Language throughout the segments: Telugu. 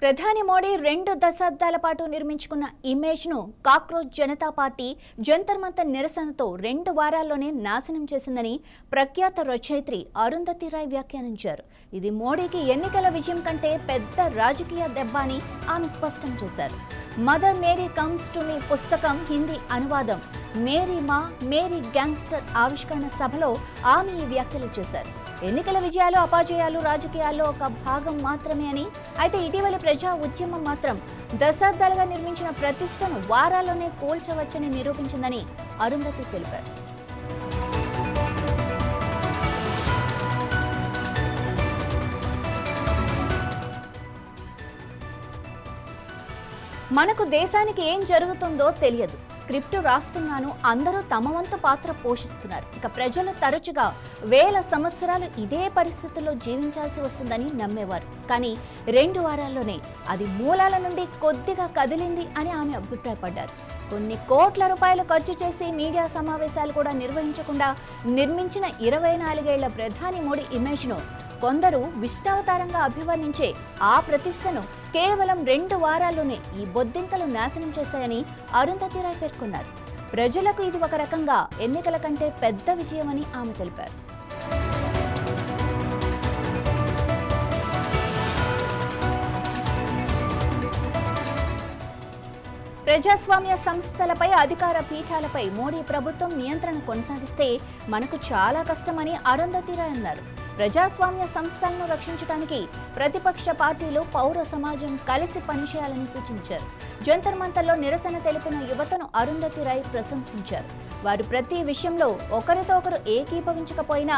ప్రధాని మోడీ 2 దశాబ్దాల పాటు నిర్మించుకున్న ఇమేజ్ను కాక్రోచ్ జనతా పార్టీ జంతర్ మంతర్ నిరసనతో 2 వారాల్లోనే నాశనం చేసిందని ప్రఖ్యాత రచయిత్రి అరుంధతి రాయ్ వ్యాఖ్యానించారు. ఇది మోడీకి ఎన్నికల విజయం కంటే పెద్ద రాజకీయ దెబ్బ అని ఆమె స్పష్టం చేశారు. Mother Mary comes to me పుస్తకం హిందీ అనువాదం మేరీ మా మేరీ గ్యాంగ్స్టర్ ఆవిష్కరణ సభలో ఆమె ఈ వ్యాఖ్యలు చేశారు. ఎన్నికల విజయాలు అపజయాలు రాజకీయాల్లో ఒక భాగం మాత్రమే అని, అయితే ఇటీవలి ప్రజా ఉద్యమం మాత్రం దశాబ్దాలుగా నిర్మించిన ప్రతిష్టను వారాల్లోనే కూల్చవచ్చని నిరూపించిందని అరుంధతి తెలిపారు. మనకు దేశానికి ఏం జరుగుతుందో తెలియదు. స్క్రిప్ట్ రాస్తున్నాను, అందరూ తమ వంతు పాత్ర పోషిస్తున్నారు. ఇక ప్రజలు తరచుగా వేల సంవత్సరాలు ఇదే పరిస్థితుల్లో జీవించాల్సి వస్తుందని నమ్మేవారు. కానీ 2 వారాల్లోనే అది మూలాల నుండి కొద్దిగా కదిలింది అని ఆమె అభిప్రాయపడ్డారు. కొన్ని కోట్ల రూపాయలు ఖర్చు చేసి మీడియా సమావేశాలు కూడా నిర్వహించకుండా నిర్మించిన 24 ఏళ్ల ప్రధాని మోడీ ఇమేజ్ను కొందరు విష్ణావతారంగా అభివర్ణించే ఆ ప్రతిష్టను కేవలం 2 వారాల్లోనే ఈ బొద్దింకలు నాశనం చేశాయని అరుంధతి రాయ్ పేర్కొన్నారు. ప్రజలకు ఇది ఒక రకంగా ఎన్నికల కంటే పెద్ద విజయమని ఆమె తెలిపారు. ప్రజాస్వామ్య సంస్థలపై అధికార పీఠాలపై మోడీ ప్రభుత్వం నియంత్రణ కొనసాగిస్తే మనకు చాలా కష్టమని అరుంధతి రాయ్ అన్నారు. ప్రజాస్వామ్య సంస్థలను రక్షించడానికి ప్రతిపక్ష పార్టీలు పౌర సమాజం కలిసి పనిచేయాలని సూచించారు. జంతర్ మంతర్లో నిరసన తెలిపిన యువతను అరుంధతి రాయ్ ప్రశంసించారు. వారు ప్రతి విషయంలో ఒకరితో ఒకరు ఏకీభవించకపోయినా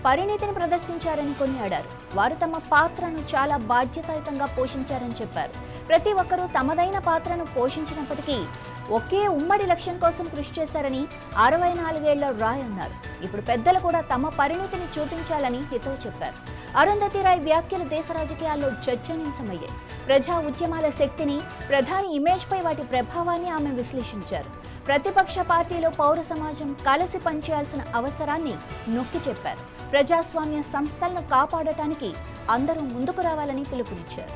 పరిణితిని ప్రదర్శించారని కొనియాడారు. వారు తమ పాత్రను చాలా బాధ్యతాయుతంగా పోషించారని చెప్పారు. ప్రతి ఒక్కరూ తమదైన పాత్రను పోషించినప్పటికీ ఒకే ఉమ్మడి లక్ష్యం కోసం కృషి చేశారని 64 ఏళ్ల రాయ్ అన్నారు. ఇప్పుడు పెద్దలు కూడా తమ పరిణితిని చూపించాలని హితవు చెప్పారు. అరుంధతి రాయ్ వ్యాఖ్యలు దేశ రాజకీయాల్లో చర్చనీయాంశమయ్యాయి. ప్రజా ఉద్యమాల శక్తిని, ప్రధాని ఇమేజ్పై వాటి ప్రభావాన్ని ఆమె విశ్లేషించారు. ప్రతిపక్ష పార్టీలో పౌర సమాజం కలిసి పనిచేయాల్సిన అవసరాన్ని నొక్కి చెప్పారు. ప్రజాస్వామ్య సంస్థలను కాపాడటానికి అందరూ ముందుకు రావాలని పిలుపునిచ్చారు.